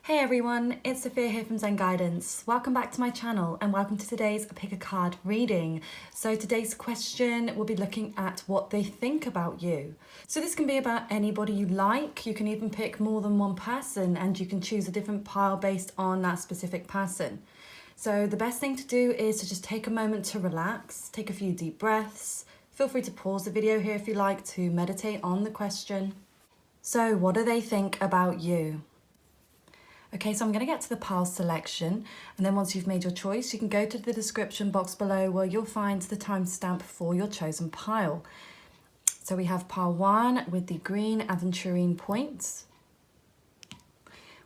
Hey everyone, it's Sophia here from Zen Guidance. Welcome back to my channel and welcome to today's Pick a Card reading. So today's question, we'll be looking at what they think about you. So this can be about anybody you like. You can even pick more than one person and you can choose a different pile based on that specific person. So the best thing to do is to just take a moment to relax, take a few deep breaths. Feel free to pause the video here if you like to meditate on the question. So what do they think about you? Okay, so I'm going to get to the pile selection, and then once you've made your choice, you can go to the description box below where you'll find the timestamp for your chosen pile. So we have pile 1 with the green aventurine points.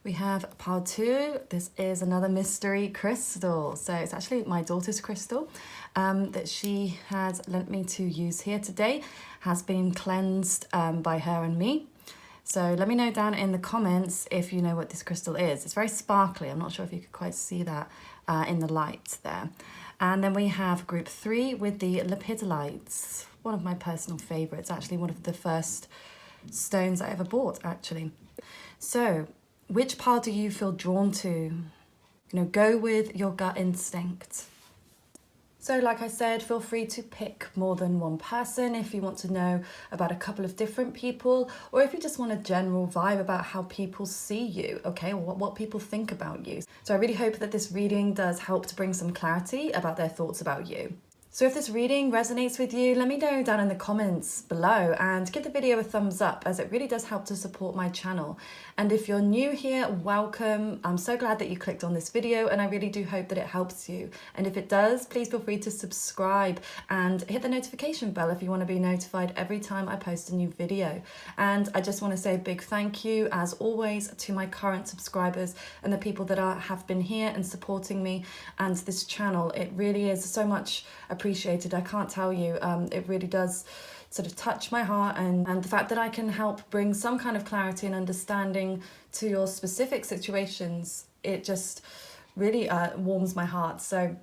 We have pile 2, this is another mystery crystal. So it's actually my daughter's crystal that she has lent me to use here today, has been cleansed by her and me. So let me know down in the comments if you know what this crystal is. It's very sparkly. I'm not sure if you could quite see that in the light there. And then we have group 3 with the lepidolites. One of my personal favorites, actually one of the first stones I ever bought, actually. So which pile do you feel drawn to? Go with your gut instinct. So like I said, feel free to pick more than one person if you want to know about a couple of different people, or if you just want a general vibe about how people see you, okay, or what people think about you. So I really hope that this reading does help to bring some clarity about their thoughts about you. So if this reading resonates with you, let me know down in the comments below and give the video a thumbs up, as it really does help to support my channel. And if you're new here, welcome. I'm so glad that you clicked on this video and I really do hope that it helps you. And if it does, please feel free to subscribe and hit the notification bell if you want to be notified every time I post a new video. And I just want to say a big thank you, as always, to my current subscribers and the people that have been here and supporting me and this channel. It really is so much appreciated. I can't tell you, it really does sort of touch my heart, and the fact that I can help bring some kind of clarity and understanding to your specific situations, it just really warms my heart. So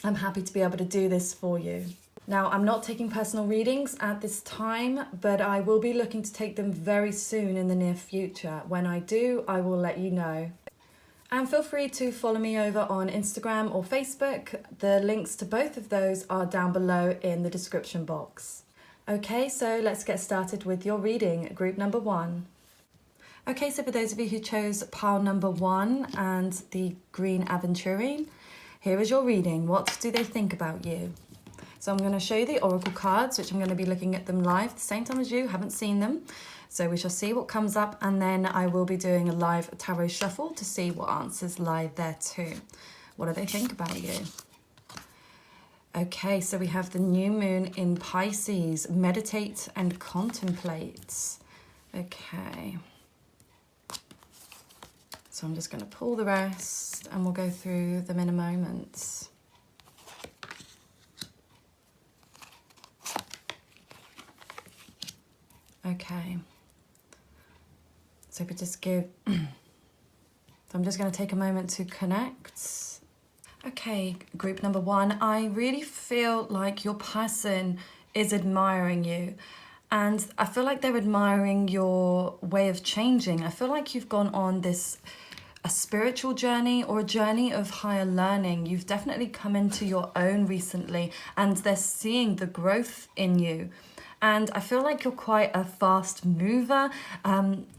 I'm happy to be able to do this for you. Now, I'm not taking personal readings at this time, but I will be looking to take them very soon in the near future. When I do, I will let you know. And feel free to follow me over on Instagram or Facebook. The links to both of those are down below in the description box. Okay, so let's get started with your reading, group number 1. Okay, so for those of you who chose pile number 1 and the green aventurine, here is your reading. What do they think about you? So I'm going to show you the oracle cards, which I'm going to be looking at them live at the same time as you. Haven't seen them. So we shall see what comes up, and then I will be doing a live tarot shuffle to see what answers lie there too. What do they think about you? Okay, so we have the new moon in Pisces. Meditate and contemplate. Okay. So I'm just going to pull the rest and we'll go through them in a moment. Okay. So if we just give... so I'm just going to take a moment to connect. Okay, group number 1, I really feel like your person is admiring you, and I feel like they're admiring your way of changing. I feel like you've gone on a spiritual journey or a journey of higher learning. You've definitely come into your own recently, and they're seeing the growth in you. And I feel like you're quite a fast mover,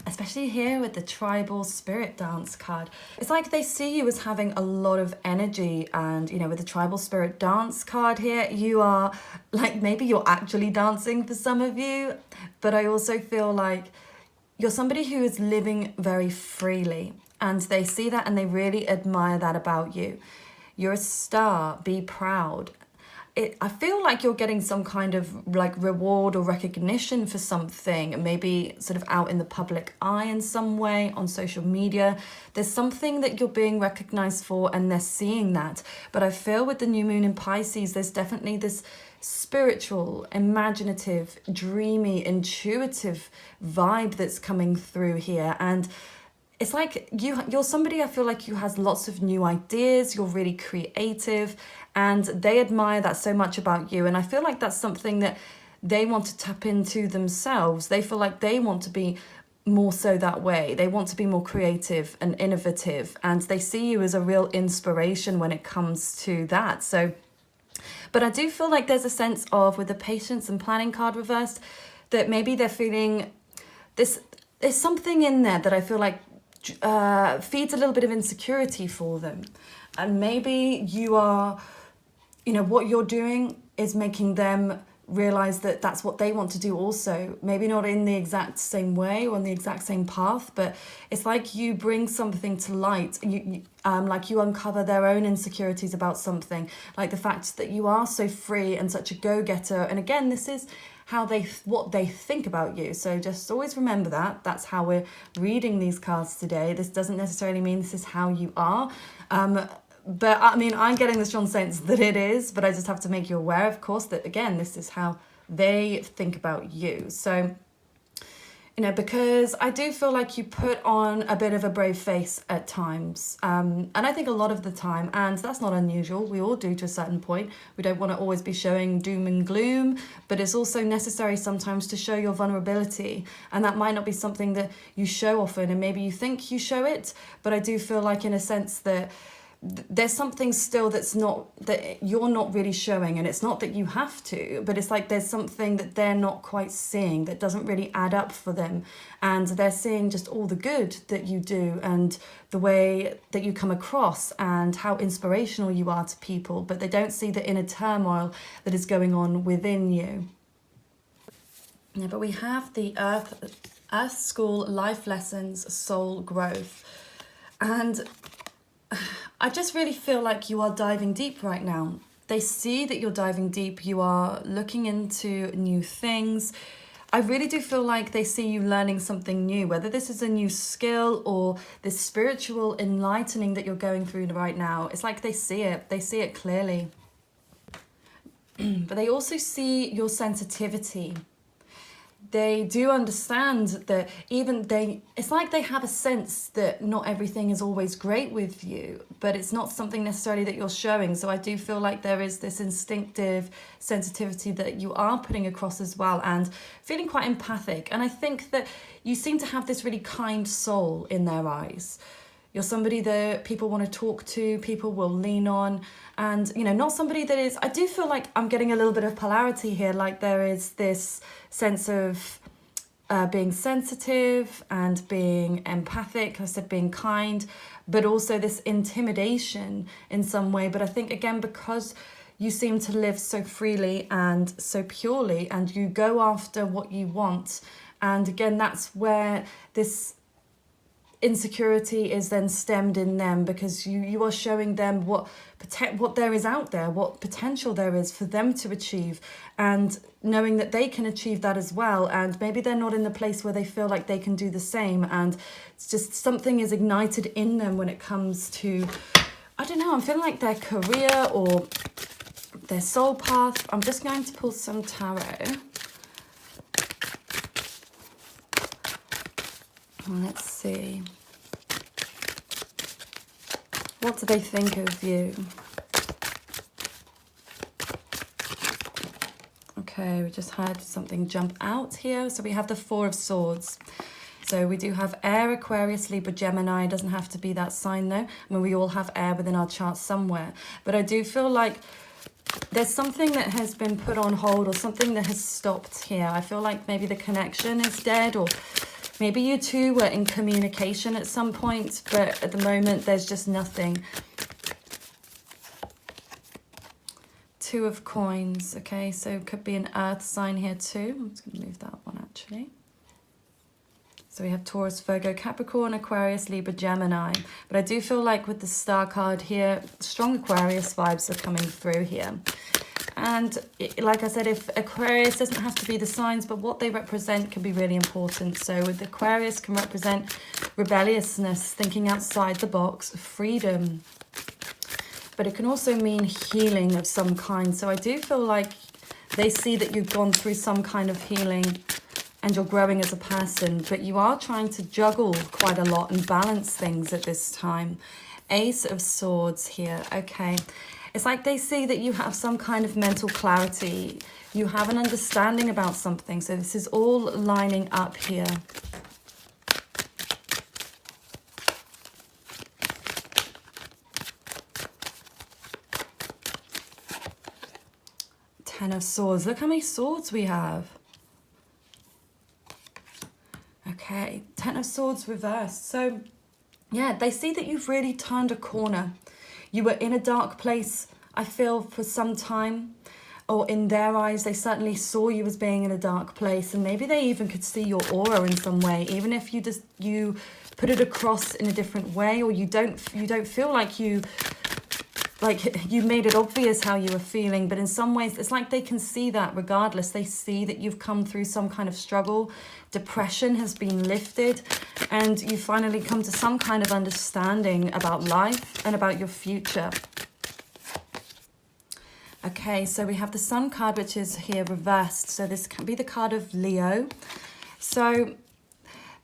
especially here with the tribal spirit dance card. It's like they see you as having a lot of energy, and with the tribal spirit dance card here, you are like, maybe you're actually dancing for some of you, but I also feel like you're somebody who is living very freely, and they see that and they really admire that about you. You're a star, be proud. I feel like you're getting some kind of like reward or recognition for something, maybe sort of out in the public eye in some way on social media. There's something that you're being recognized for and they're seeing that. But I feel with the new moon in Pisces, there's definitely this spiritual, imaginative, dreamy, intuitive vibe that's coming through here. And it's like you're somebody, I feel like, who has lots of new ideas. You're really creative, and they admire that so much about you. And I feel like that's something that they want to tap into themselves. They feel like they want to be more so that way. They want to be more creative and innovative, and they see you as a real inspiration when it comes to that. So, but I do feel like there's a sense of, with the patience and planning card reversed, that maybe they're feeling this, there's something in there that I feel like feeds a little bit of insecurity for them. And maybe you are, what you're doing is making them realize that that's what they want to do also. Maybe not in the exact same way or on the exact same path, but it's like you bring something to light. Like you uncover their own insecurities about something, like the fact that you are so free and such a go-getter. And again, this is what they think about you. So just always remember that. That's how we're reading these cards today. This doesn't necessarily mean this is how you are. But I mean, I'm getting the strong sense that it is, but I just have to make you aware, of course, that again, this is how they think about you. So, because I do feel like you put on a bit of a brave face at times. And I think a lot of the time, and that's not unusual, we all do to a certain point. We don't want to always be showing doom and gloom, but it's also necessary sometimes to show your vulnerability. And that might not be something that you show often, and maybe you think you show it, but I do feel like in a sense that there's something still that you're not really showing, and it's not that you have to, but it's like there's something that they're not quite seeing that doesn't really add up for them, and they're seeing just all the good that you do and the way that you come across and how inspirational you are to people, but they don't see the inner turmoil that is going on within you. Yeah, but we have the Earth School Life Lessons Soul Growth, and I just really feel like you are diving deep right now. They see that you're diving deep. You are looking into new things. I really do feel like they see you learning something new, whether this is a new skill or this spiritual enlightening that you're going through right now. It's like they see it. They see it clearly. But they also see your sensitivity. They do understand that it's like they have a sense that not everything is always great with you, but it's not something necessarily that you're showing. So I do feel like there is this instinctive sensitivity that you are putting across as well, and feeling quite empathic. And I think that you seem to have this really kind soul in their eyes. You're somebody that people want to talk to, people will lean on, and, not somebody that is, I do feel like I'm getting a little bit of polarity here, like there is this sense of being sensitive and being empathic, I said being kind, but also this intimidation in some way. But I think, again, because you seem to live so freely and so purely, and you go after what you want, and again, that's where this insecurity is then stemmed in them, because you are showing them what there is out there, what potential there is for them to achieve, and knowing that they can achieve that as well. And maybe they're not in the place where they feel like they can do the same, and it's just something is ignited in them when it comes to, I don't know, I'm feeling like their career or their soul path. I'm just going to pull some tarot. Let's see. What do they think of you? Okay, we just had something jump out here. So we have the Four of Swords. So we do have air, Aquarius, Libra, Gemini. It doesn't have to be that sign though. I mean, we all have air within our chart somewhere. But I do feel like there's something that has been put on hold, or something that has stopped here. I feel like maybe the connection is dead, or maybe you two were in communication at some point, but at the moment there's just nothing. Two of Coins, okay, so it could be an earth sign here too. I'm just going to move that one actually. So we have Taurus, Virgo, Capricorn, Aquarius, Libra, Gemini. But I do feel like with the Star card here, strong Aquarius vibes are coming through here. And like I said, if Aquarius doesn't have to be the signs, but what they represent can be really important. So with Aquarius can represent rebelliousness, thinking outside the box, freedom. But it can also mean healing of some kind. So I do feel like they see that you've gone through some kind of healing and you're growing as a person, but you are trying to juggle quite a lot and balance things at this time. Ace of Swords here, okay. It's like they see that you have some kind of mental clarity. You have an understanding about something. So this is all lining up here. Ten of Swords. Look how many swords we have. Okay, Ten of Swords reversed. So, yeah, they see that you've really turned a corner. You were in a dark place, I feel, for some time. Or in their eyes, they certainly saw you as being in a dark place. And maybe they even could see your aura in some way. Even if you put it across in a different way, or you don't feel like you made it obvious how you were feeling, but in some ways it's like they can see that regardless. They see that you've come through some kind of struggle, depression has been lifted, and you finally come to some kind of understanding about life and about your future. Okay, so we have the Sun card, which is here reversed. So this can be the card of Leo. So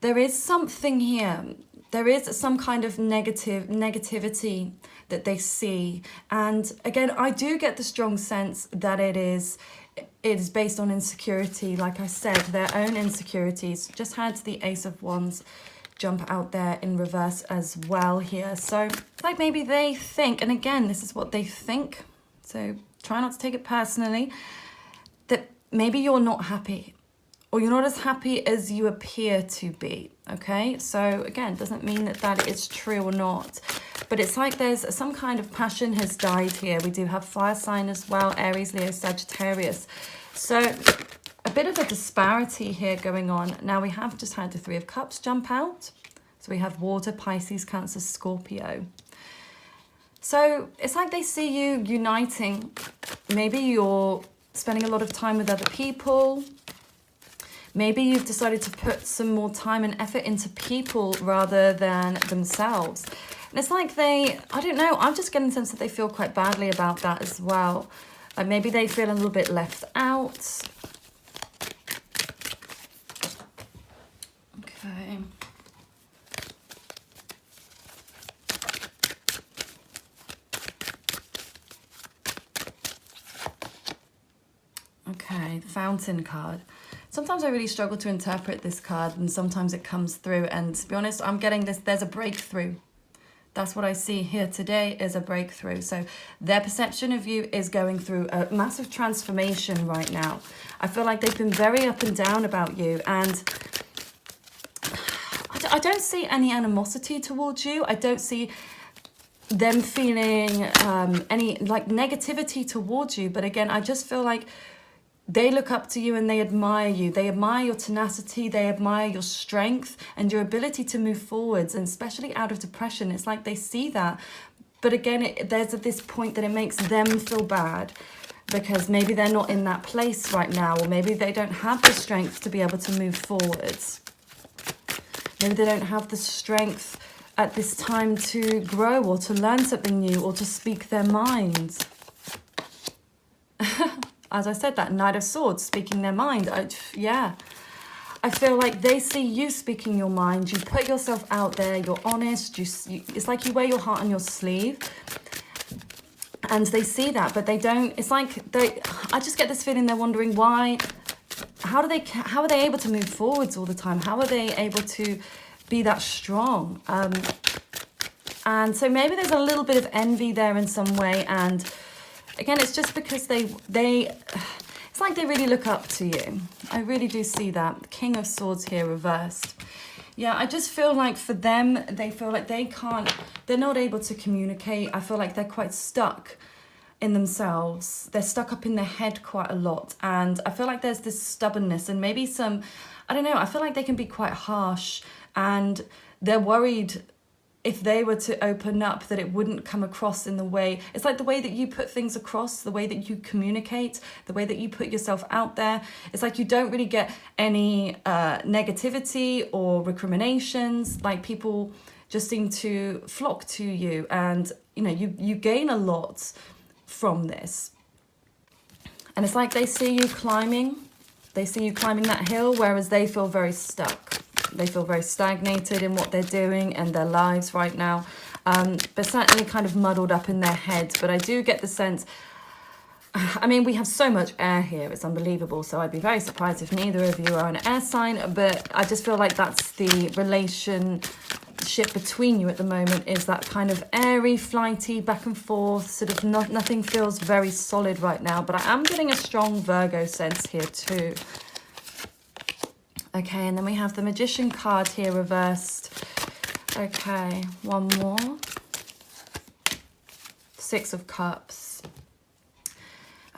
there is something here. There is some kind of negativity that they see. And again, I do get the strong sense that it is based on insecurity. Like I said, their own insecurities. Just had the Ace of Wands jump out there in reverse as well here. So like maybe they think, and again, this is what they think. So try not to take it personally, that maybe you're not happy, or you're not as happy as you appear to be, okay? So again, doesn't mean that is true or not, but it's like there's some kind of passion has died here. We do have fire sign as well, Aries, Leo, Sagittarius. So a bit of a disparity here going on. Now we have just had the Three of Cups jump out. So we have water, Pisces, Cancer, Scorpio. So it's like they see you uniting. Maybe you're spending a lot of time with other people. Maybe you've decided to put some more time and effort into people rather than themselves. And it's like I don't know, I'm just getting the sense that they feel quite badly about that as well. Like maybe they feel a little bit left out. Okay. Okay, the Fountain card. Sometimes I really struggle to interpret this card, and sometimes it comes through, and to be honest, I'm getting this, there's a breakthrough. That's what I see here today, is a breakthrough. So their perception of you is going through a massive transformation right now. I feel like they've been very up and down about you, and I don't see any animosity towards you. I don't see them feeling any like negativity towards you, but again, I just feel like they look up to you and they admire you. They admire your tenacity. They admire your strength and your ability to move forwards, and especially out of depression. It's like they see that. But again, there's at this point that it makes them feel bad because maybe they're not in that place right now, or maybe they don't have the strength to be able to move forwards. Maybe they don't have the strength at this time to grow or to learn something new or to speak their minds. As I said, that Knight of Swords, speaking their mind. Yeah. I feel like they see you speaking your mind. You put yourself out there. You're honest. It's like you wear your heart on your sleeve. And they see that, but they don't. It's like I just get this feeling they're wondering why. How are they able to move forwards all the time? How are they able to be that strong? And so maybe there's a little bit of envy there in some way, and again, it's just because it's like they really look up to you. I really do see that. King of Swords here reversed. Yeah, I just feel like for them, they feel like they're not able to communicate. I feel like they're quite stuck in themselves. They're stuck up in their head quite a lot. And I feel like there's this stubbornness and maybe I don't know, I feel like they can be quite harsh, and they're worried if they were to open up that it wouldn't come across in the way, it's like the way that you put things across, the way that you communicate, the way that you put yourself out there. It's like you don't really get any negativity or recriminations. Like people just seem to flock to you, and you know, you gain a lot from this. And it's like they see you climbing that hill, whereas they feel very stuck. They feel very stagnated in what they're doing and their lives right now, but certainly kind of muddled up in their heads. But I do get the sense, I mean, we have so much air here, it's unbelievable. So I'd be very surprised if neither of you are an air sign, but I just feel like that's the relationship relationship between you at the moment is that kind of airy, flighty, back and forth, sort of nothing feels very solid right now, but I am getting a strong Virgo sense here too. Okay, and then we have the Magician card here reversed. Okay, one more. Six of Cups.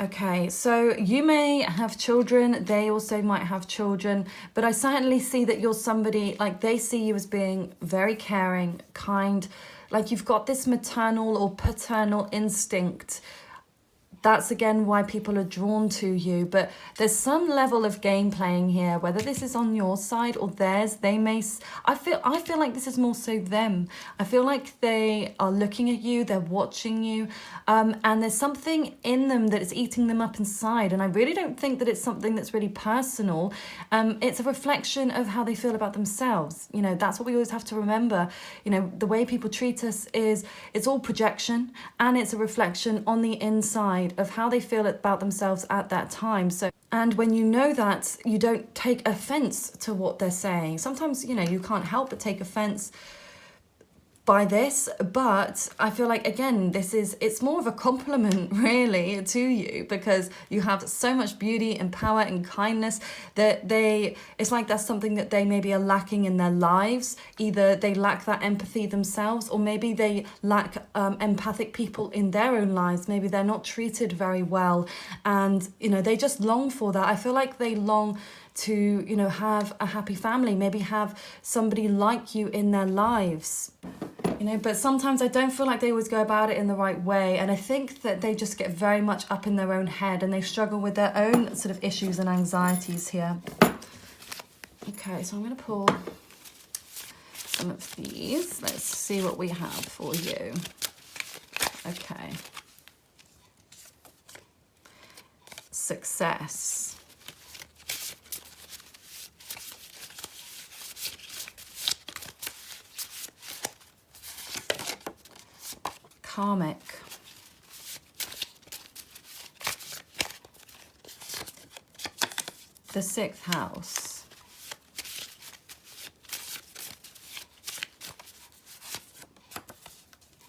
Okay, so you may have children, they also might have children, but I certainly see that you're somebody, like they see you as being very caring, kind, like you've got this maternal or paternal instinct. That's again why people are drawn to you, but there's some level of game playing here, whether this is on your side or theirs. They may, I feel like this is more so them. I feel like they are looking at you, they're watching you, and there's something in them that is eating them up inside. And I really don't think that it's something that's really personal. It's a reflection of how they feel about themselves. You know, that's what we always have to remember. You know, the way people treat us is, it's all projection, and it's a reflection on the inside of how they feel about themselves at that time. So, and when you know that, you don't take offense to what they're saying. Sometimes, you know, you can't help but take offense by this, but I feel like, again, it's more of a compliment really to you, because you have so much beauty and power and kindness that it's like that's something that they maybe are lacking in their lives. Either they lack that empathy themselves, or maybe they lack empathic people in their own lives. Maybe they're not treated very well, and you know, they just long for that. I feel like they long to, you know, have a happy family, maybe have somebody like you in their lives, you know, but sometimes I don't feel like they always go about it in the right way. And I think that they just get very much up in their own head, and they struggle with their own sort of issues and anxieties here. Okay, so I'm going to pull some of these. Let's see what we have for you. Okay. Success. Karmic. The 6th house.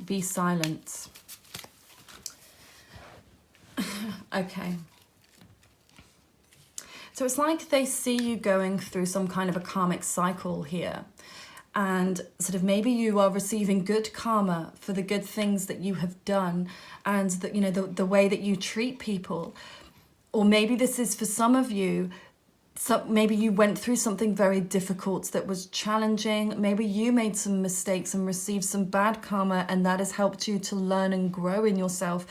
Be silent. Okay. So it's like they see you going through some kind of a karmic cycle here. And sort of maybe you are receiving good karma for the good things that you have done, and that, you know, the way that you treat people. Or maybe this is for some of you, maybe you went through something very difficult that was challenging. Maybe you made some mistakes and received some bad karma, and that has helped you to learn and grow in yourself.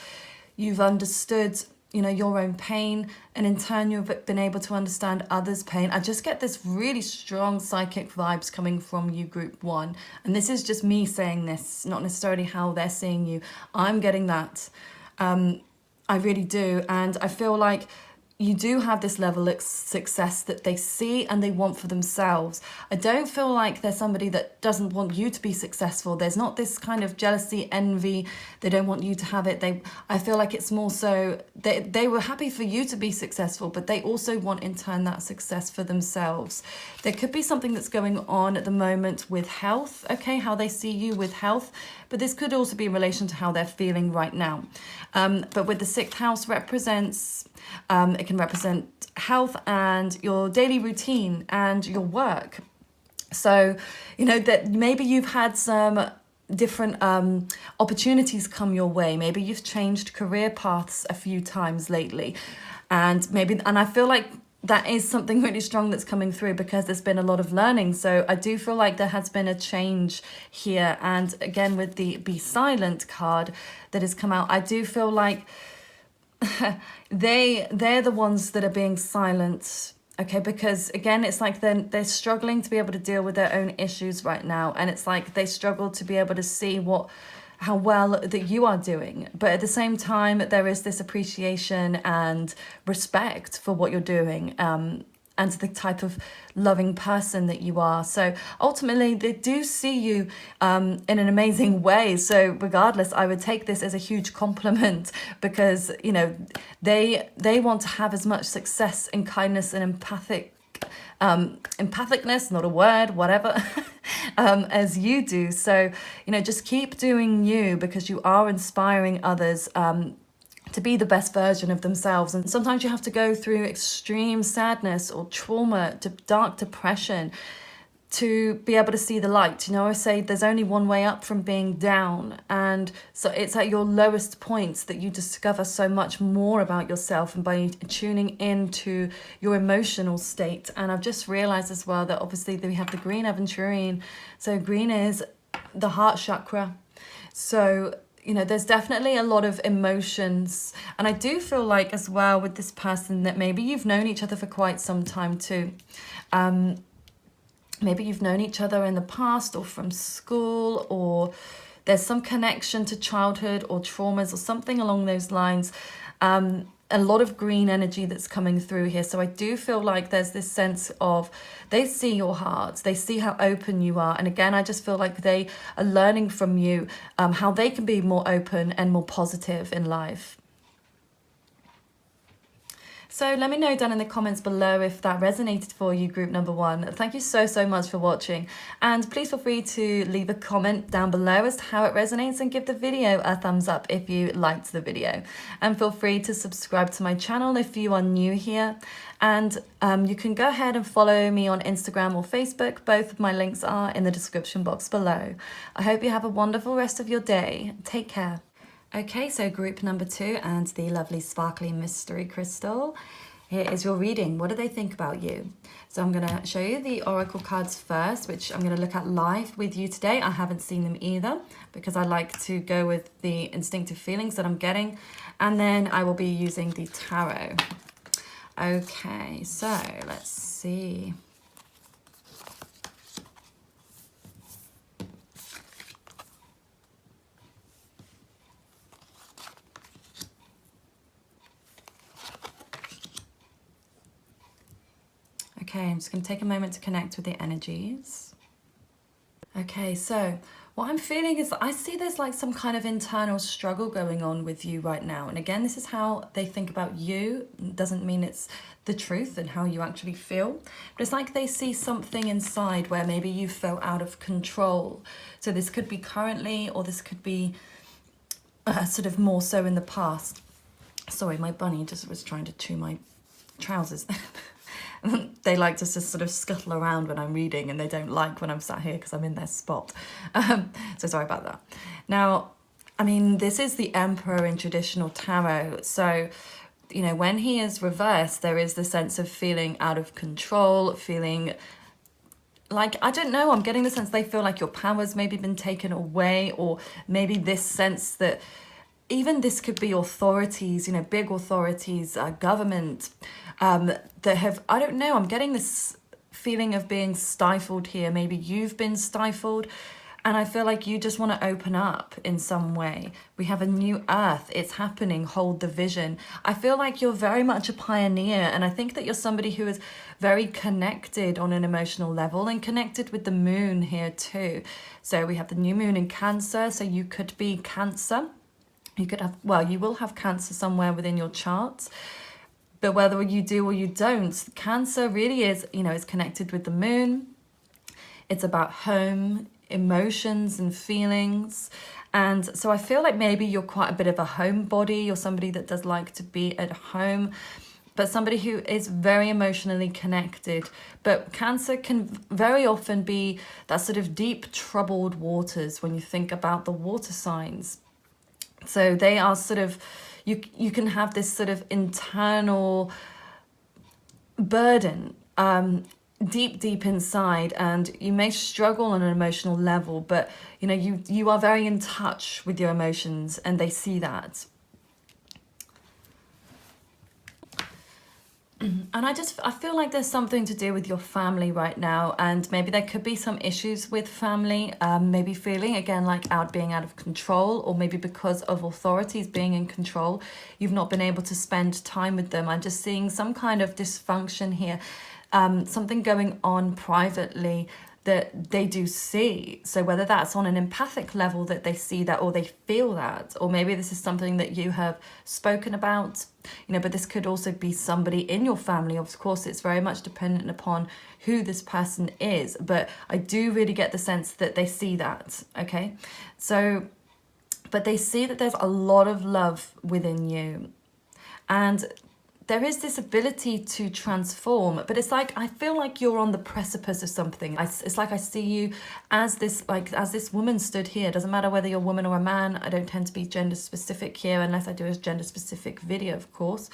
You've understood, you know, your own pain, and in turn you've been able to understand others' pain. I just get this really strong psychic vibes coming from you, group 1, and this is just me saying this, not necessarily how they're seeing you. I'm getting that. I really do, and I feel like you do have this level of success that they see and they want for themselves. I don't feel like there's somebody that doesn't want you to be successful. There's not this kind of jealousy, envy. They don't want you to have it. I feel like it's more so they were happy for you to be successful, but they also want in turn that success for themselves. There could be something that's going on at the moment with health, okay, how they see you with health, but this could also be in relation to how they're feeling right now. But with the 6th house represents, it can represent health and your daily routine and your work. So, you know, that maybe you've had some different opportunities come your way. Maybe you've changed career paths a few times lately. And I feel like that is something really strong that's coming through, because there's been a lot of learning. So I do feel like there has been a change here. And again, with the Be Silent card that has come out, I do feel like they're the ones that are being silent, okay, because again, it's like they're struggling to be able to deal with their own issues right now, and it's like they struggle to be able to see how well that you are doing, but at the same time there is this appreciation and respect for what you're doing, and the type of loving person that you are. So ultimately they do see you in an amazing way. So regardless, I would take this as a huge compliment, because, you know, they want to have as much success and kindness and empathic empathicness, not a word, whatever, as you do. So, just keep doing you, because you are inspiring others to be the best version of themselves. And sometimes you have to go through extreme sadness or trauma, to dark depression, to be able to see the light. I say there's only one way up from being down. And so it's at your lowest points that you discover so much more about yourself, and by tuning into your emotional state. And I've just realized as well that obviously we have the green aventurine. So green is the heart chakra. So there's definitely a lot of emotions. And I do feel like as well with this person that maybe you've known each other for quite some time too. Maybe you've known each other in the past or from school, or there's some connection to childhood or traumas or something along those lines. A lot of green energy that's coming through here. So I do feel like there's this sense of, they see your heart, they see how open you are. And again, I just feel like they are learning from you how they can be more open and more positive in life. So let me know down in the comments below if that resonated for you, group number 1. Thank you so much for watching. And please feel free to leave a comment down below as to how it resonates, and give the video a thumbs up if you liked the video. And feel free to subscribe to my channel if you are new here. And you can go ahead and follow me on Instagram or Facebook. Both of my links are in the description box below. I hope you have a wonderful rest of your day. Take care. Okay, so group number 2 and the lovely sparkly mystery crystal. Here is your reading. What do they think about you? So I'm going to show you the oracle cards first, which I'm going to look at live with you today. I haven't seen them either, because I like to go with the instinctive feelings that I'm getting. And then I will be using the tarot. Okay, so let's see. Okay, I'm just going to take a moment to connect with the energies. Okay, so what I'm feeling is that I see there's like some kind of internal struggle going on with you right now. And again, this is how they think about you. It doesn't mean it's the truth and how you actually feel. But it's like they see something inside where maybe you felt out of control. So this could be currently, or this could be sort of more so in the past. Sorry, my bunny just was trying to chew my trousers. They like to just sort of scuttle around when I'm reading, and they don't like when I'm sat here because I'm in their spot. So sorry about that. Now, I mean, this is the Emperor in traditional tarot. So, when he is reversed, there is the sense of feeling out of control, feeling like, I don't know, I'm getting the sense they feel like your power's maybe been taken away, or maybe this sense that even this could be authorities, big authorities, government, that have, I don't know, I'm getting this feeling of being stifled here. Maybe you've been stifled, and I feel like you just want to open up in some way. We have a new earth, it's happening, hold the vision. I feel like you're very much a pioneer, and I think that you're somebody who is very connected on an emotional level, and connected with the moon here too. So we have the new moon in Cancer, so you could be Cancer. You could have, well, you will have Cancer somewhere within your charts. But whether you do or you don't, Cancer really is, is connected with the moon. It's about home, emotions and feelings. And so I feel like maybe you're quite a bit of a homebody, or somebody that does like to be at home, but somebody who is very emotionally connected. But Cancer can very often be that sort of deep troubled waters when you think about the water signs. So they are sort of, you can have this sort of internal burden deep inside, and you may struggle on an emotional level, but you are very in touch with your emotions, and they see that. And I feel like there's something to do with your family right now, and maybe there could be some issues with family, maybe feeling again like being out of control, or maybe because of authorities being in control, you've not been able to spend time with them. I'm just seeing some kind of dysfunction here, something going on privately, that they do see. So whether that's on an empathic level that they see that or they feel that, or maybe this is something that you have spoken about, you know, but this could also be somebody in your family. Of course, it's very much dependent upon who this person is, but I do really get the sense that they see that, okay? So, but they see that there's a lot of love within you, and there is this ability to transform, but it's like I feel like you're on the precipice of something. It's like I see you as this, like as this woman stood here. It doesn't matter whether you're a woman or a man. I don't tend to be gender specific here unless I do a gender specific video, of course.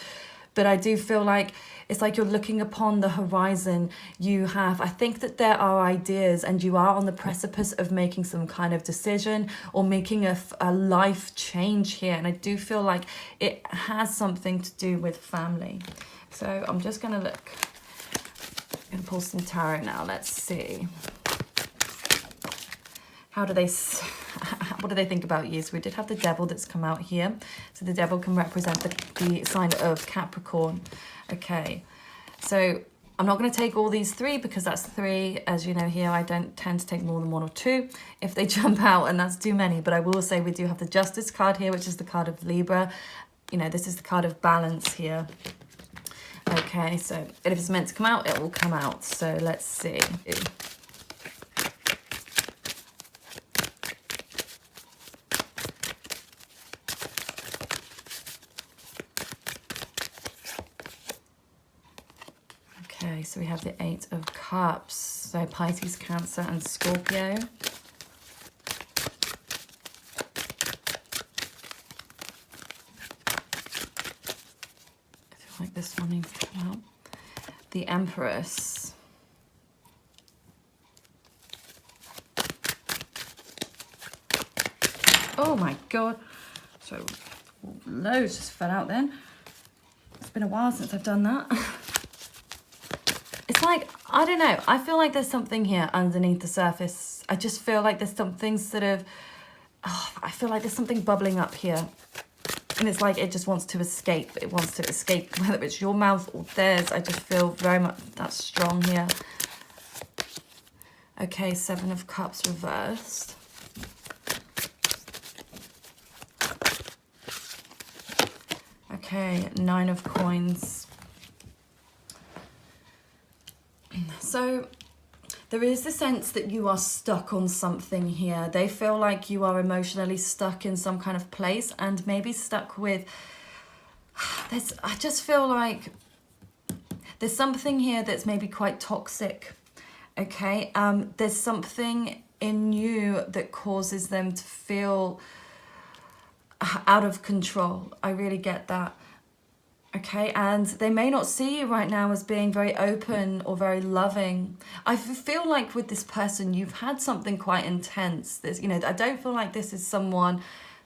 But I do feel like it's like you're looking upon the horizon. I think that there are ideas and you are on the precipice of making some kind of decision or making a life change here. And I do feel like it has something to do with family. So I'm just going to look. I'm going to pull some tarot now. Let's see. What do they think about you? So we did have the devil that's come out here. So the devil can represent the sign of Capricorn. Okay, so I'm not going to take all these three because that's three. As you know here, I don't tend to take more than one or two if they jump out, and that's too many. But I will say we do have the Justice card here, which is the card of Libra. You know, this is the card of balance here. Okay, so if it's meant to come out, it will come out. So let's see. Okay, so we have the Eight of Cups. So Pisces, Cancer, and Scorpio. I feel like this one needs to come out. The Empress. Oh my God. So loads just fell out then. It's been a while since I've done that. It's like, I don't know, I feel like there's something here underneath the surface. I just feel like there's something sort of, I feel like there's something bubbling up here. And it's like it just wants to escape. It wants to escape, whether it's your mouth or theirs. I just feel very much that strong here. Okay, Seven of Cups reversed. Okay, Nine of Coins. So there is the sense that you are stuck on something here. They feel like you are emotionally stuck in some kind of place and maybe stuck with I just feel like there's something here that's maybe quite toxic. Okay, there's something in you that causes them to feel out of control. I really get that. Okay, and they may not see you right now as being very open or very loving. I feel like with this person, you've had something quite intense. There's, you know, I don't feel like this is someone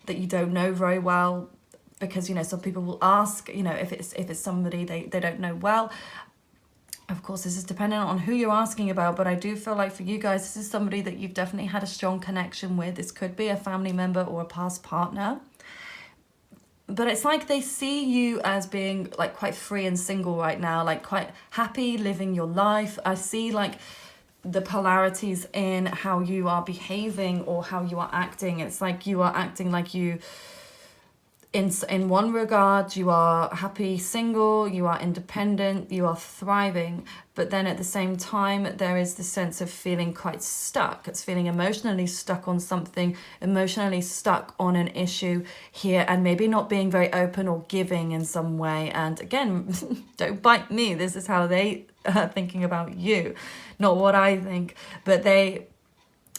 that you don't know very well, because, you know, some people will ask, you know, if it's somebody they don't know well. Of course, this is dependent on who you're asking about, but I do feel like for you guys, this is somebody that you've definitely had a strong connection with. This could be a family member or a past partner. But it's like they see you as being like quite free and single right now, like quite happy living your life. I see like the polarities in how you are behaving or how you are acting. It's like you are acting like you, in one regard, you are happy single, you are independent, you are thriving. But then at the same time, there is the sense of feeling quite stuck. It's feeling emotionally stuck on something, emotionally stuck on an issue here, and maybe not being very open or giving in some way. And again, don't bite me. This is how they are thinking about you, not what I think. But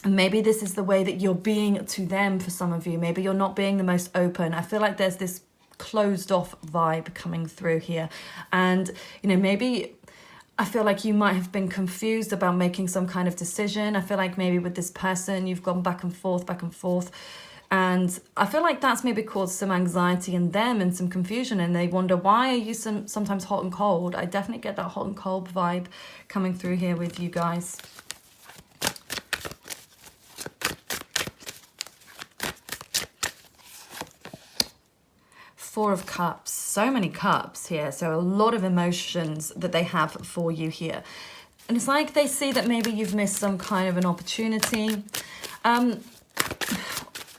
maybe this is the way that you're being to them for some of you. Maybe you're not being the most open. I feel like there's this closed off vibe coming through here. And, you know, maybe I feel like you might have been confused about making some kind of decision. I feel like maybe with this person, you've gone back and forth. And I feel like that's maybe caused some anxiety in them and some confusion. And they wonder, why are you sometimes hot and cold? I definitely get that hot and cold vibe coming through here with you guys. Four of Cups, so many cups here, so a lot of emotions that they have for you here. And it's like they see that maybe you've missed some kind of an opportunity.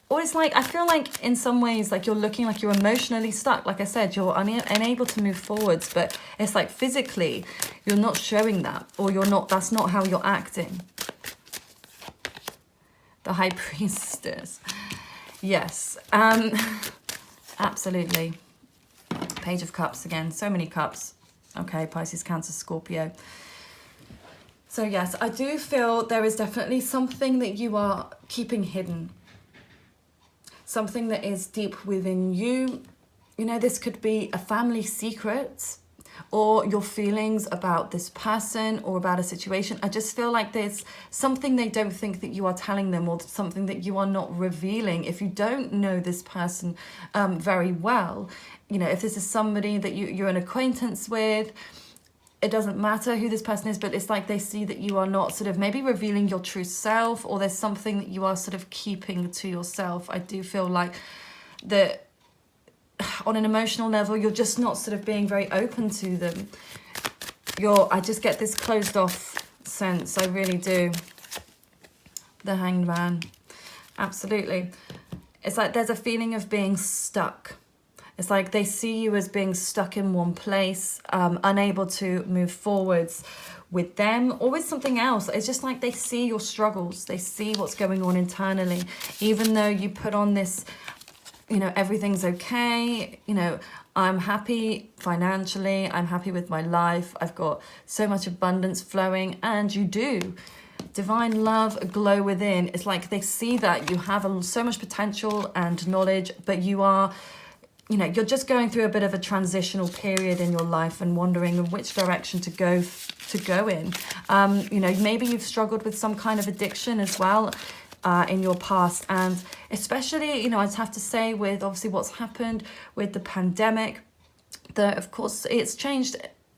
Or it's like, I feel like in some ways, like you're looking like you're emotionally stuck. Like I said, you're unable to move forwards, but it's like physically, you're not showing that, or that's not how you're acting. The High Priestess. Yes, absolutely. Page of Cups again, so many cups. Okay, Pisces, Cancer, Scorpio. So yes, I do feel there is definitely something that you are keeping hidden. Something that is deep within you. You know, this could be a family secret, or your feelings about this person or about a situation. I just feel like there's something they don't think that you are telling them, or something that you are not revealing. If you don't know this person very well, you know, if this is somebody that you're an acquaintance with, it doesn't matter who this person is, but it's like they see that you are not sort of maybe revealing your true self, or there's something that you are sort of keeping to yourself. I do feel like that on an emotional level, you're just not sort of being very open to them. I just get this closed off sense. I really do. The Hanged Man. Absolutely. It's like there's a feeling of being stuck. It's like they see you as being stuck in one place, unable to move forwards with them or with something else. It's just like they see your struggles. They see what's going on internally. Even though you put on this, you know, everything's okay, you know, I'm happy financially, I'm happy with my life, I've got so much abundance flowing, and you do. Divine love, a glow within. It's like they see that you have so much potential and knowledge, but you are... you know, you're just going through a bit of a transitional period in your life and wondering in which direction to go in. You know, maybe you've struggled with some kind of addiction as well in your past. And especially, you know, I'd have to say with obviously what's happened with the pandemic, that of course it's changed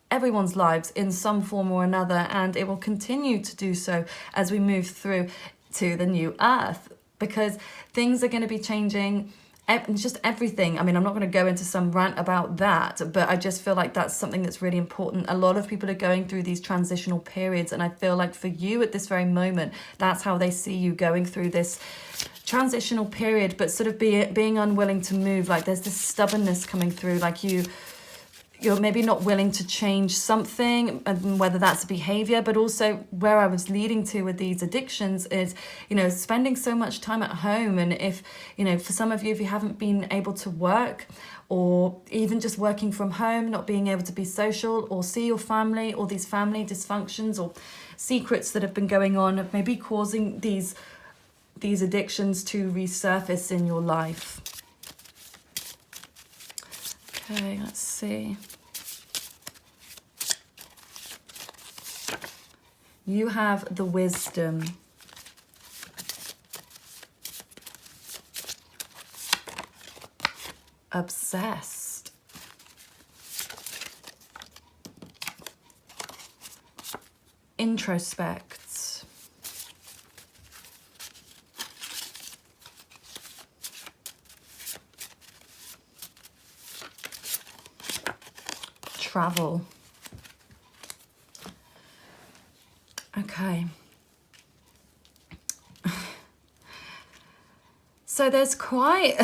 everyone's lives in some form or another, and it will continue to do so as we move through to the new earth, because things are going to be changing. Just everything. I mean, I'm not going to go into some rant about that, but I just feel like that's something that's really important. A lot of people are going through these transitional periods, and I feel like for you at this very moment, that's how they see you going through this transitional period, but sort of being unwilling to move. Like there's this stubbornness coming through, like you're maybe not willing to change something, and whether that's a behavior, but also where I was leading to with these addictions is, you know, spending so much time at home. And if, you know, for some of you, if you haven't been able to work, or even just working from home, not being able to be social or see your family, or these family dysfunctions or secrets that have been going on, of maybe causing these addictions to resurface in your life. Okay, let's see. You have the Wisdom. Obsessed. Introspect. Travel. Okay. So there's quite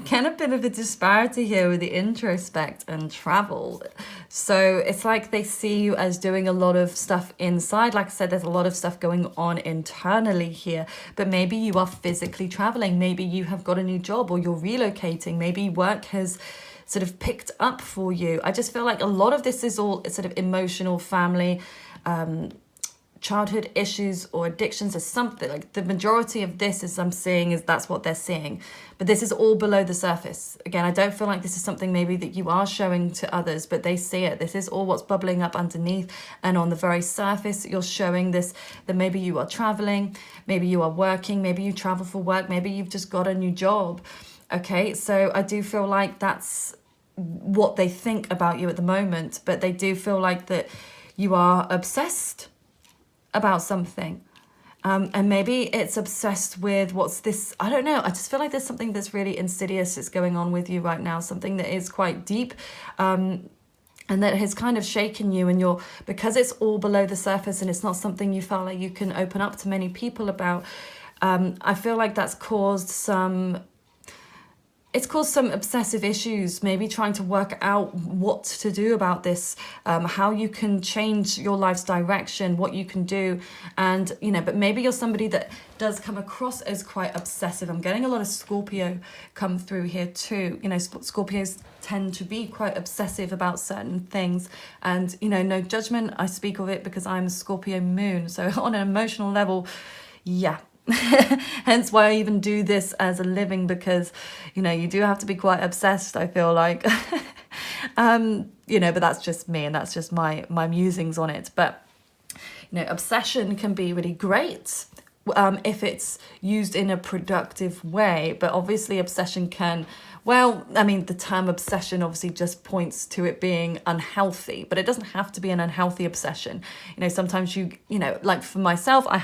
kind of bit of a disparity here with the introspect and travel. So it's like they see you as doing a lot of stuff inside. Like I said, there's a lot of stuff going on internally here, but maybe you are physically traveling. Maybe you have got a new job, or you're relocating. Maybe work has sort of picked up for you. I just feel like a lot of this is all sort of emotional, family, childhood issues or addictions, or something. Like the majority of this is I'm seeing is that's what they're seeing, but this is all below the surface. Again, I don't feel like this is something maybe that you are showing to others, but they see it. This is all what's bubbling up underneath, and on the very surface you're showing this, that maybe you are traveling, maybe you are working, maybe you travel for work, maybe you've just got a new job. Okay, so I do feel like that's what they think about you at the moment, but they do feel like that you are obsessed about something, and maybe it's obsessed with what's this, I don't know, I just feel like there's something that's really insidious that's going on with you right now, something that is quite deep, and and that has kind of shaken you, and you're, because it's all below the surface and it's not something you felt like you can open up to many people about. I feel like that's caused some obsessive issues, maybe trying to work out what to do about this, how you can change your life's direction, what you can do. And, you know, but maybe you're somebody that does come across as quite obsessive. I'm getting a lot of Scorpio come through here too. You know, Scorpios tend to be quite obsessive about certain things. And, you know, no judgment, I speak of it because I'm a Scorpio moon. So on an emotional level, yeah. Hence why I even do this as a living, because, you know, you do have to be quite obsessed, I feel like. You know, but that's just me, and that's just my musings on it. But, you know, obsession can be really great if it's used in a productive way. But obviously obsession can, well, I mean, the term obsession obviously just points to it being unhealthy, but it doesn't have to be an unhealthy obsession. You know, sometimes you know, like for myself, I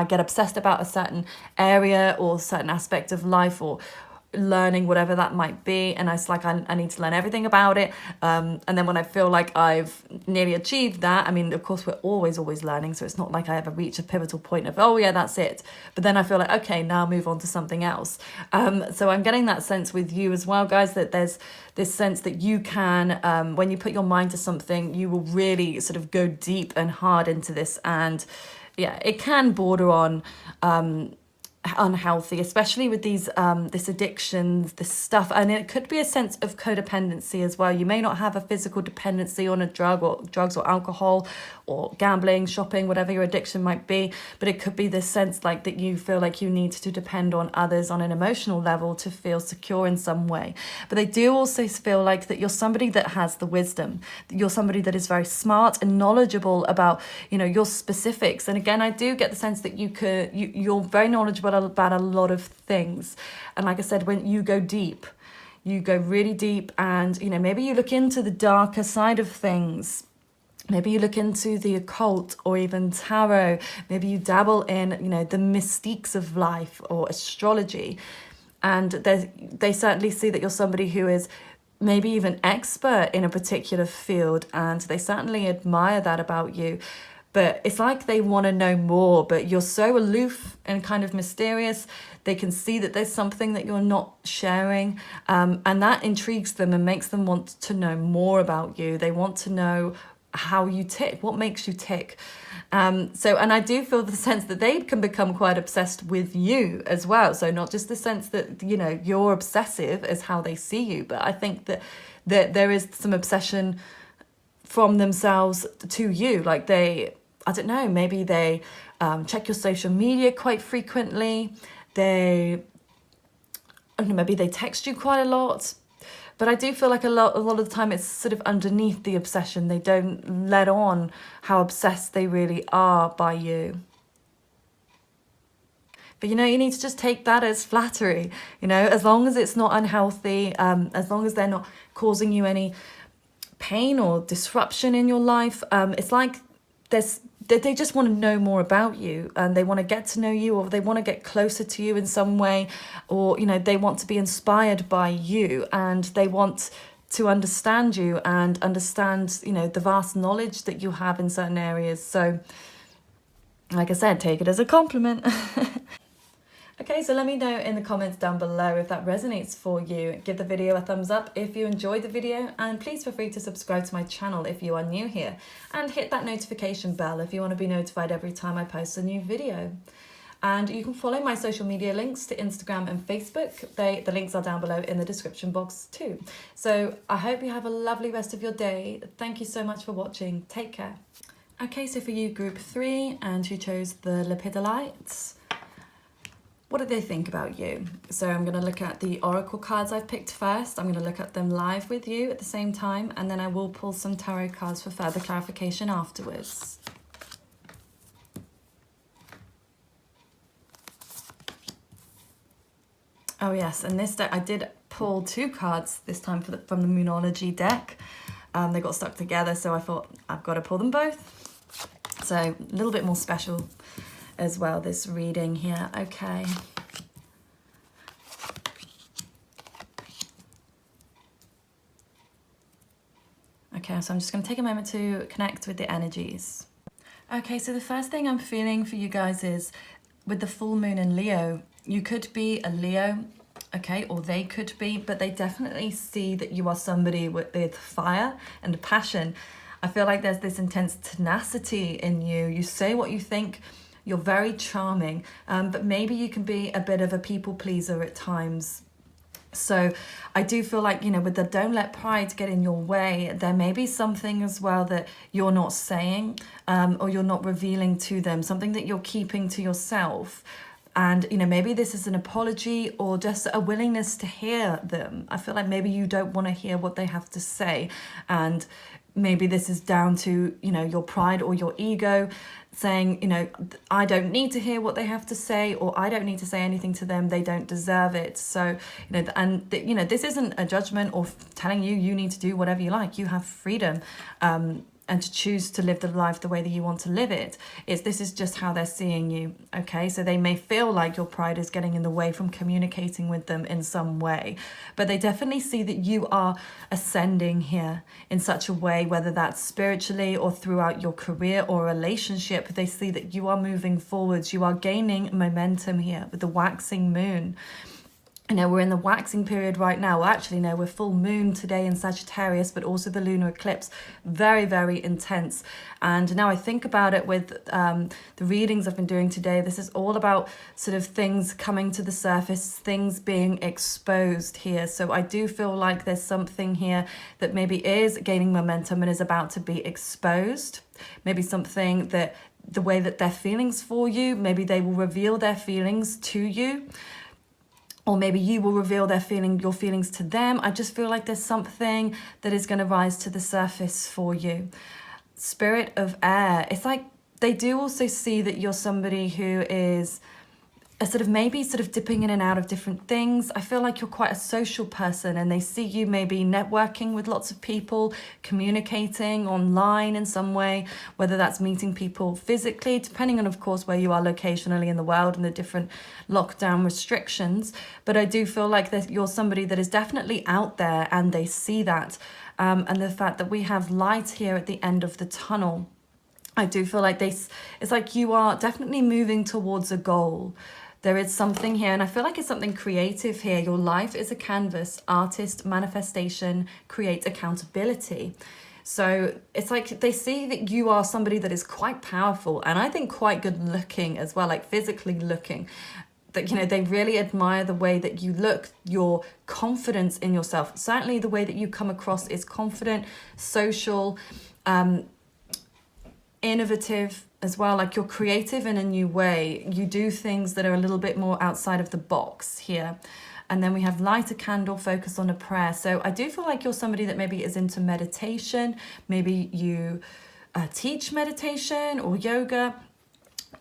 get obsessed about a certain area or certain aspect of life, or learning, whatever that might be, and it's like I need to learn everything about it, and then when I feel like I've nearly achieved that, I mean, of course we're always learning, so it's not like I ever reach a pivotal point of, oh yeah, that's it, but then I feel like, okay, now move on to something else. So I'm getting that sense with you as well, guys, that there's this sense that you can, when you put your mind to something, you will really sort of go deep and hard into this, and yeah, it can border on unhealthy, especially with these this addictions, this stuff, and it could be a sense of codependency as well. You may not have a physical dependency on a drugs or alcohol or gambling, shopping, whatever your addiction might be, but it could be this sense like that you feel like you need to depend on others on an emotional level to feel secure in some way. But they do also feel like that you're somebody that has the wisdom, that you're somebody that is very smart and knowledgeable about, you know, your specifics. And again, I do get the sense that you're very knowledgeable about a lot of things, and like I said, when you go deep, you go really deep, and you know, maybe you look into the darker side of things, maybe you look into the occult or even tarot, maybe you dabble in, you know, the mystiques of life or astrology, and they certainly see that you're somebody who is maybe even expert in a particular field, and they certainly admire that about you. But it's like they want to know more, but you're so aloof and kind of mysterious. They can see that there's something that you're not sharing, and that intrigues them and makes them want to know more about you. They want to know how you tick, what makes you tick. And I do feel the sense that they can become quite obsessed with you as well. So not just the sense that, you know, you're obsessive as how they see you, but I think that there is some obsession from themselves to you. Like I don't know, maybe they check your social media quite frequently. Maybe they text you quite a lot. But I do feel like a lot of the time it's sort of underneath the obsession. They don't let on how obsessed they really are by you. But, you know, you need to just take that as flattery, you know, as long as it's not unhealthy, as long as they're not causing you any pain or disruption in your life. It's like they just want to know more about you, and they want to get to know you, or they want to get closer to you in some way, or, you know, they want to be inspired by you, and they want to understand you and understand, you know, the vast knowledge that you have in certain areas. So, like I said, take it as a compliment. Okay, so let me know in the comments down below if that resonates for you. Give the video a thumbs up if you enjoyed the video, and please feel free to subscribe to my channel if you are new here, and hit that notification bell if you want to be notified every time I post a new video. And you can follow my social media links to Instagram and Facebook. The links are down below in the description box too. So I hope you have a lovely rest of your day. Thank you so much for watching. Take care. Okay, so for you, group 3, and who chose the Lepidolites, what do they think about you? So I'm going to look at the oracle cards I've picked first. I'm going to look at them live with you at the same time, and then I will pull some tarot cards for further clarification afterwards. Oh yes, and this deck, I did pull 2 cards this time from the Moonology deck. They got stuck together, so I thought I've got to pull them both. So a little bit more special as well, this reading here. Okay. Okay, so I'm just going to take a moment to connect with the energies. Okay, so the first thing I'm feeling for you guys is with the full moon in Leo, you could be a Leo, okay, or they could be, but they definitely see that you are somebody with fire and passion. I feel like there's this intense tenacity in you. You say what you think. You're very charming, but maybe you can be a bit of a people pleaser at times. So I do feel like, you know, with the don't let pride get in your way, there may be something as well that you're not saying or you're not revealing to them, something that you're keeping to yourself. And, you know, maybe this is an apology or just a willingness to hear them. I feel like maybe you don't want to hear what they have to say. And maybe this is down to, you know, your pride or your ego saying, you know, I don't need to hear what they have to say, or I don't need to say anything to them. They don't deserve it. So, you know, and, you know, this isn't a judgment or telling you need to do whatever you like. You have freedom. And to choose to live the life the way that you want to live it. This is just how they're seeing you, okay? So they may feel like your pride is getting in the way from communicating with them in some way, but they definitely see that you are ascending here in such a way, whether that's spiritually or throughout your career or relationship. They see that you are moving forwards, you are gaining momentum here with the waxing moon. You know, we're in the waxing period right now. Well, actually, no, we're full moon today in Sagittarius, but also the lunar eclipse. Very, very intense. And now I think about it with the readings I've been doing today, this is all about sort of things coming to the surface, things being exposed here. So I do feel like there's something here that maybe is gaining momentum and is about to be exposed. Maybe something that the way that their feelings for you, maybe they will reveal their feelings to you. Or maybe you will reveal your feelings to them. I just feel like there's something that is going to rise to the surface for you. Spirit of air. It's like they do also see that you're somebody who is a maybe dipping in and out of different things. I feel like you're quite a social person, and they see you maybe networking with lots of people, communicating online in some way, whether that's meeting people physically, depending on, of course, where you are locationally in the world and the different lockdown restrictions. But I do feel like that you're somebody that is definitely out there, and they see that. And the fact that we have light here at the end of the tunnel, I do feel like it's like you are definitely moving towards a goal. There is something here, and I feel like it's something creative here. Your life is a canvas, artist, manifestation, create, accountability. So it's like they see that you are somebody that is quite powerful, and I think quite good looking as well, like physically looking. That, you know, they really admire the way that you look, your confidence in yourself. Certainly the way that you come across is confident, social, innovative as well. Like you're creative in a new way. You do things that are a little bit more outside of the box here. And then we have light a candle, focus on a prayer. So I do feel like you're somebody that maybe is into meditation. Maybe you teach meditation or yoga,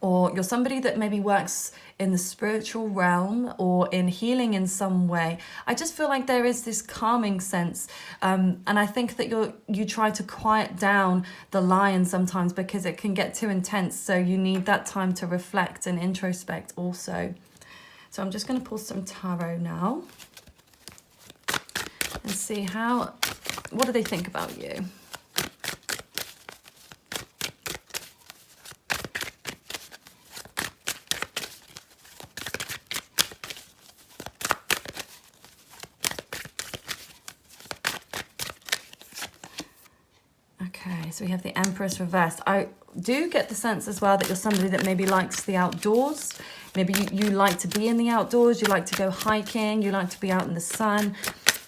or you're somebody that maybe works in the spiritual realm or in healing in some way. I just feel like there is this calming sense. And I think that you try to quiet down the lion sometimes because it can get too intense. So you need that time to reflect and introspect also. So I'm just going to pull some tarot now and see what do they think about you? Okay, so we have the Empress reversed. I do get the sense as well that you're somebody that maybe likes the outdoors. Maybe you like to be in the outdoors, you like to go hiking, you like to be out in the sun.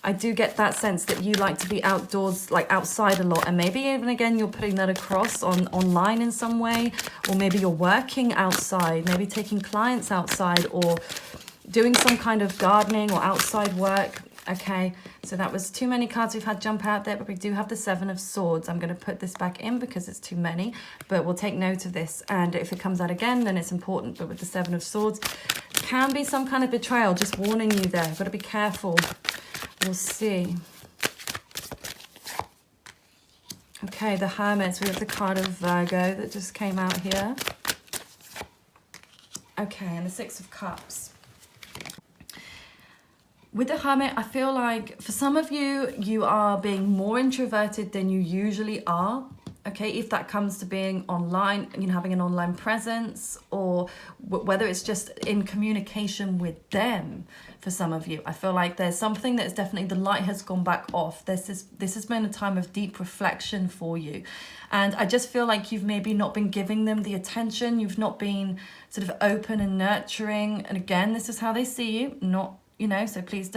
I do get that sense that you like to be outdoors, like outside a lot. And maybe even again, you're putting that across online in some way. Or maybe you're working outside, maybe taking clients outside or doing some kind of gardening or outside work. Okay, so that was too many cards we've had jump out there, but we do have the Seven of Swords. I'm going to put this back in because it's too many, but we'll take note of this. And if it comes out again, then it's important. But with the Seven of Swords, can be some kind of betrayal. Just warning you there. Got to be careful. We'll see. Okay, the Hermit. We have the card of Virgo that just came out here. Okay, and the Six of Cups. With the Hermit, I feel like for some of you, you are being more introverted than you usually are. Okay, if that comes to being online, you know, having an online presence, or whether it's just in communication with them. For some of you, I feel like there's something that's definitely, the light has gone back off. This has been a time of deep reflection for you. And I just feel like you've maybe not been giving them the attention. You've not been sort of open and nurturing. And again, this is how they see you, not, you know, so please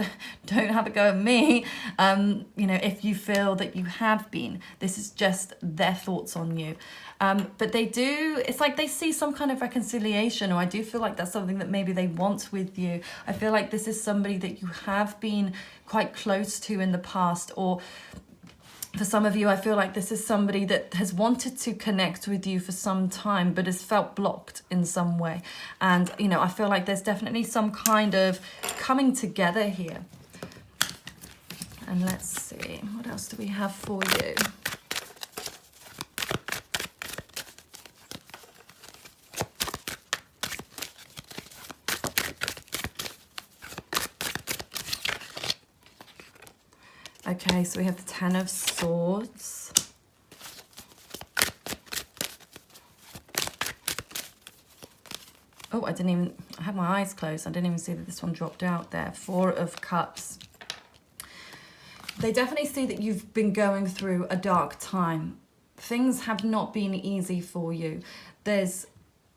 don't have a go at me. You know, if you feel that you have been, this is just their thoughts on you. But they do, it's like they see some kind of reconciliation, or I do feel like that's something that maybe they want with you. I feel like this is somebody that you have been quite close to in the past, or for some of you, I feel like this is somebody that has wanted to connect with you for some time, but has felt blocked in some way. And, you know, I feel like there's definitely some kind of coming together here. And let's see, what else do we have for you? Okay, so we have the Ten of Swords. Oh, I had my eyes closed. I didn't even see that this one dropped out there. Four of Cups. They definitely see that you've been going through a dark time. Things have not been easy for you. There's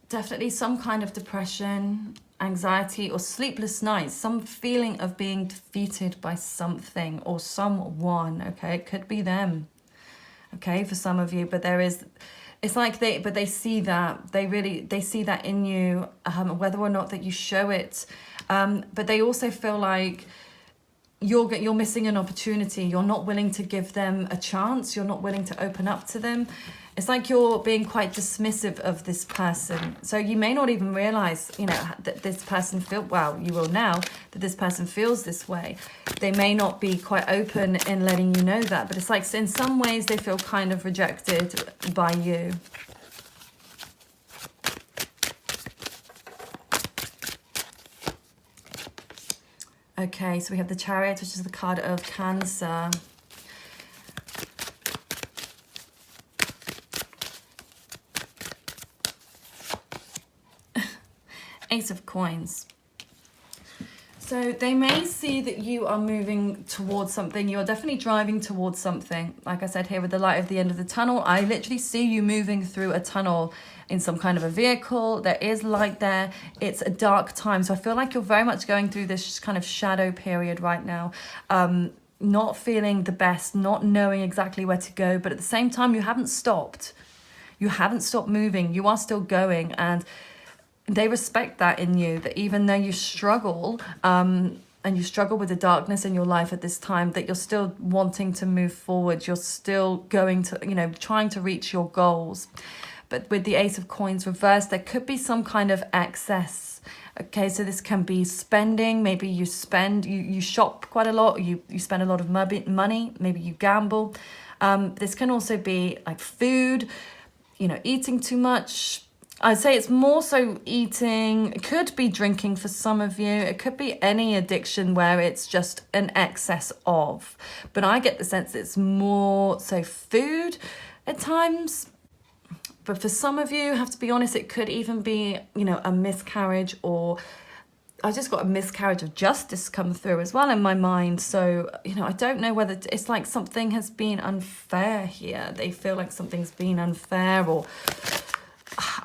definitely some kind of depression, anxiety, or sleepless nights, some feeling of being defeated by something or someone. Okay, it could be them, okay, for some of you, but it's like they see that, they see that in you, whether or not that you show it, but they also feel like you're missing an opportunity. You're not willing to give them a chance. You're not willing to open up to them. It's like you're being quite dismissive of this person. So you may not even realize, you know, that this person you will now, that this person feels this way. They may not be quite open in letting you know that, but it's like in some ways they feel kind of rejected by you. Okay, so we have the Chariot, which is the card of Cancer. Ace of Coins. So they may see that you are moving towards something. You're definitely driving towards something. Like I said here with the light at the end of the tunnel, I literally see you moving through a tunnel in some kind of a vehicle. There is light there. It's a dark time. So I feel like you're very much going through this kind of shadow period right now. Not feeling the best, not knowing exactly where to go. But at the same time, you haven't stopped. You haven't stopped moving. You are still going. And they respect that in you, that even though you struggle, and you struggle with the darkness in your life at this time, that you're still wanting to move forward. You're still going to, you know, trying to reach your goals. But with the Ace of Coins reversed, there could be some kind of excess. Okay, so this can be spending. Maybe you shop quite a lot. You spend a lot of money. Maybe you gamble. This can also be like food, you know, eating too much. I'd say it's more so eating. It could be drinking for some of you. It could be any addiction where it's just an excess of. But I get the sense it's more so food at times. But for some of you, I have to be honest, it could even be, you know, a miscarriage, or I just got a miscarriage of justice come through as well in my mind. So, you know, I don't know whether it's like something has been unfair here. They feel like something's been unfair, or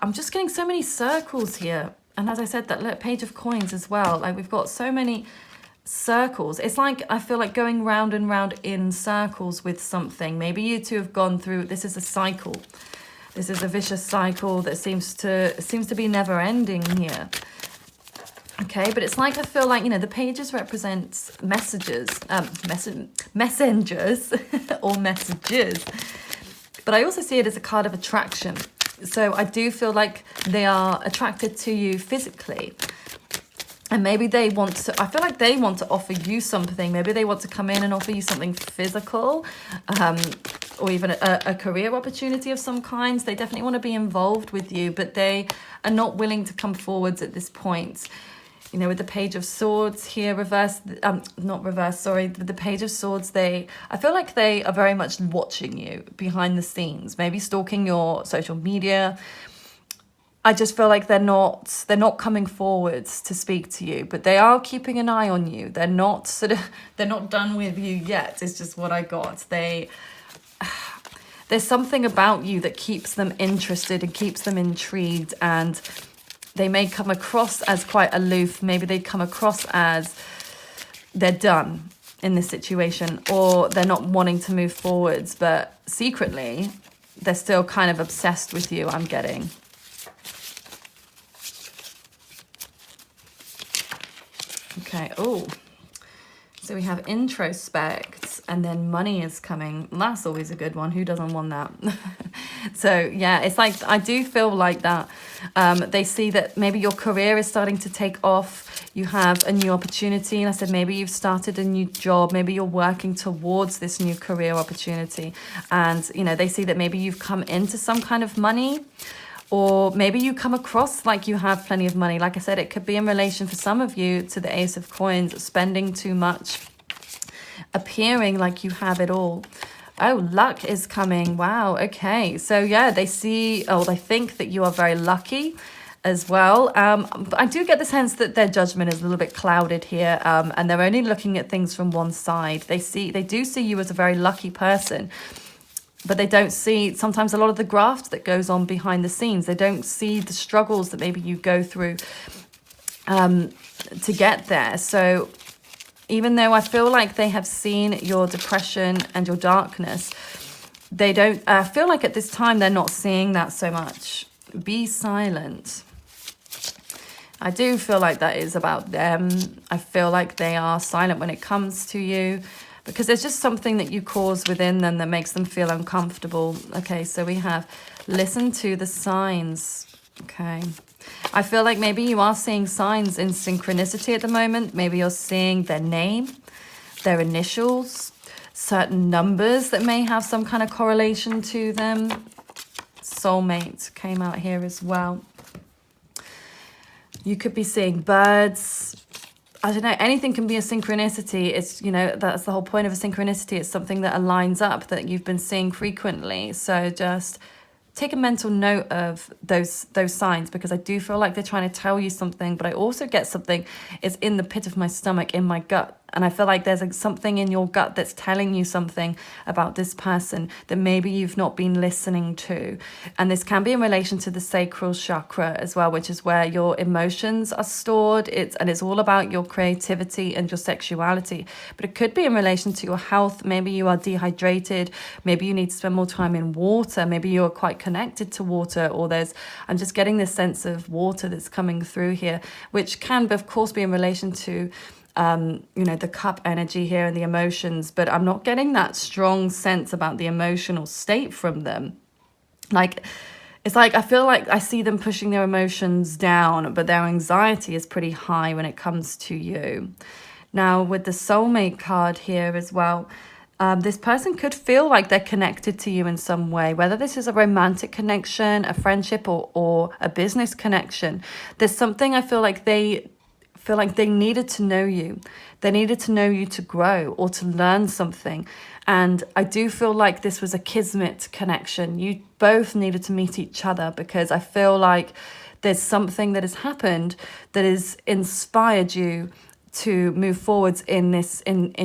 I'm just getting so many circles here. And as I said, that Page of Coins as well. Like we've got so many circles. It's like I feel like going round and round in circles with something. Maybe you two have gone through, this is a cycle. This is a vicious cycle that seems to be never ending here. Okay, but it's like I feel like, you know, the pages represent messages, messengers or messages. But I also see it as a card of attraction. So I do feel like they are attracted to you physically. And maybe they want to, I feel like they want to offer you something. Maybe they want to come in and offer you something physical, or even a career opportunity of some kinds. They definitely want to be involved with you, but they are not willing to come forwards at this point. you know, with the Page of Swords here, not reverse, sorry, with the Page of Swords, I feel like they are very much watching you behind the scenes, maybe stalking your social media. I just feel like they're not coming forwards to speak to you, but they are keeping an eye on you. They're not done with you yet. It's just what I got. There's something about you that keeps them interested and keeps them intrigued, and they may come across as quite aloof. Maybe they come across as they're done in this situation, or they're not wanting to move forwards, but secretly they're still kind of obsessed with you, I'm getting. Okay, oh, so we have introspect, and then money is coming. That's always a good one. Who doesn't want that? So yeah, it's like, I do feel like that. They see that maybe your career is starting to take off. You have a new opportunity. And I said, maybe you've started a new job. Maybe you're working towards this new career opportunity. And, you know, they see that maybe you've come into some kind of money, or maybe you come across like you have plenty of money. Like I said, it could be in relation for some of you to the Ace of Coins, spending too much, appearing like you have it all. Oh, luck is coming. Wow. Okay. So yeah, they think that you are very lucky as well. But I do get the sense that their judgment is a little bit clouded here, and they're only looking at things from one side. They do see you as a very lucky person, but they don't see sometimes a lot of the graft that goes on behind the scenes. They don't see the struggles that maybe you go through to get there. So even though I feel like they have seen your depression and your darkness, they don't feel like at this time they're not seeing that so much. Be silent. I do feel like that is about them. I feel like they are silent when it comes to you, because there's just something that you cause within them that makes them feel uncomfortable. Okay, so we have listen to the signs. Okay. I feel like maybe you are seeing signs in synchronicity at the moment. Maybe you're seeing their name, their initials, certain numbers that may have some kind of correlation to them. Soulmate came out here as well. You could be seeing birds. I don't know, anything can be a synchronicity. It's, you know, that's the whole point of a synchronicity. It's something that aligns up that you've been seeing frequently. So just take a mental note of those signs, because I do feel like they're trying to tell you something, but I also get something is in the pit of my stomach, in my gut. And I feel like there's something in your gut that's telling you something about this person that maybe you've not been listening to. And this can be in relation to the sacral chakra as well, which is where your emotions are stored. It's all about your creativity and your sexuality. But it could be in relation to your health. Maybe you are dehydrated. Maybe you need to spend more time in water. Maybe you're quite connected to water, or I'm just getting this sense of water that's coming through here, which can, of course, be in relation to you know, the cup energy here and the emotions, but I'm not getting that strong sense about the emotional state from them. Like, it's like, I feel like I see them pushing their emotions down, but their anxiety is pretty high when it comes to you. Now, with the soulmate card here as well, this person could feel like they're connected to you in some way, whether this is a romantic connection, a friendship, or a business connection. There's something I feel like they needed to know you. They needed to know you to grow or to learn something. And I do feel like this was a kismet connection. You both needed to meet each other, because I feel like there's something that has happened that has inspired you to move forwards in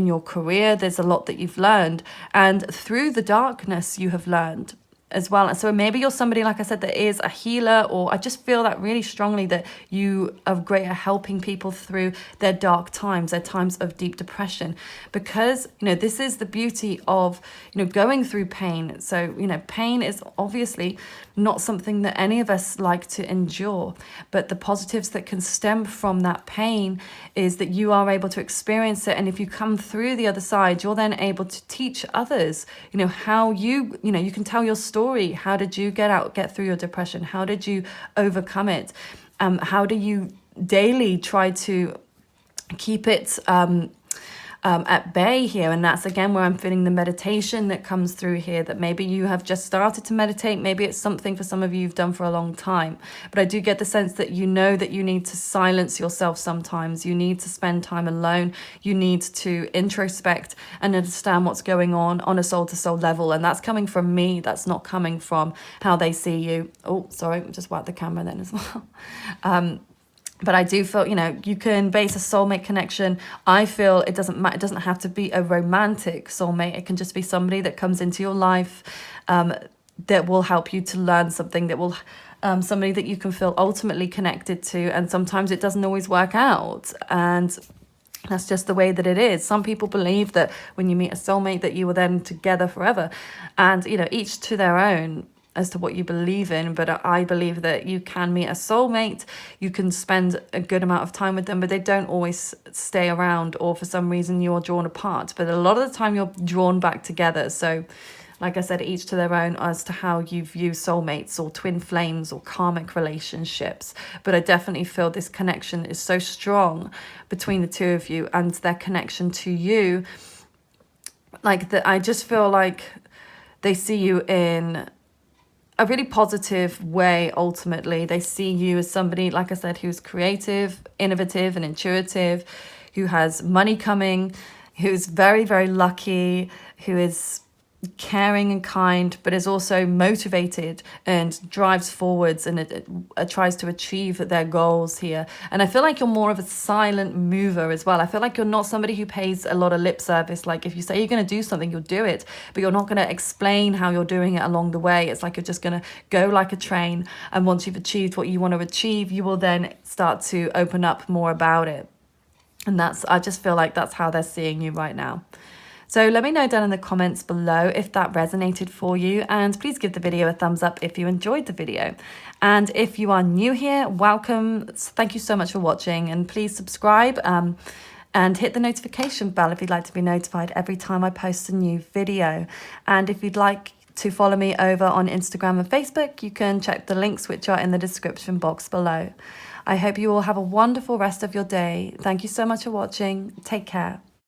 your career. There's a lot that you've learned, and through the darkness you have learned as well. And so maybe you're somebody, like I said, that is a healer, or I just feel that really strongly that you are great at helping people through their dark times, their times of deep depression, because, you know, this is the beauty of, you know, going through pain. So, you know, pain is obviously not something that any of us like to endure, but the positives that can stem from that pain is that you are able to experience it. And if you come through the other side, you're then able to teach others, you know, how you can tell your story. How did you get through your depression? How did you overcome it? How do you daily try to keep it at bay here. And that's again where I'm feeling the meditation that comes through here, that maybe you have just started to meditate. Maybe it's something for some of you you've done for a long time. But I do get the sense that you know that you need to silence yourself sometimes. You need to spend time alone. You need to introspect and understand what's going on a soul to soul level. And that's coming from me. That's not coming from how they see you. Oh, sorry, just wipe the camera then as well. But I do feel, you know, you can base a soulmate connection. I feel it doesn't matter. It doesn't have to be a romantic soulmate. It can just be somebody that comes into your life that will help you to learn something, that will somebody that you can feel ultimately connected to. And sometimes it doesn't always work out. And that's just the way that it is. Some people believe that when you meet a soulmate that you are then together forever. And, you know, each to their own as to what you believe in. But I believe that you can meet a soulmate, you can spend a good amount of time with them, but they don't always stay around, or for some reason you're drawn apart. But a lot of the time you're drawn back together. So like I said, each to their own as to how you view soulmates or twin flames or karmic relationships. But I definitely feel this connection is so strong between the two of you, and their connection to you, like that. I just feel like they see you in a really positive way. Ultimately, they see you as somebody, like I said, who's creative, innovative and intuitive, who has money coming, who's very, very lucky, who is caring and kind, but is also motivated and drives forwards, and it tries to achieve their goals here. And I feel like you're more of a silent mover as well. I feel like you're not somebody who pays a lot of lip service. Like if you say you're going to do something, you'll do it, but you're not going to explain how you're doing it along the way. It's like you're just going to go like a train, and once you've achieved what you want to achieve, you will then start to open up more about it. And I just feel like that's how they're seeing you right now. So let me know down in the comments below if that resonated for you, and please give the video a thumbs up if you enjoyed the video. And if you are new here, welcome. Thank you so much for watching, and please subscribe and hit the notification bell if you'd like to be notified every time I post a new video. And if you'd like to follow me over on Instagram and Facebook, you can check the links which are in the description box below. I hope you all have a wonderful rest of your day. Thank you so much for watching. Take care.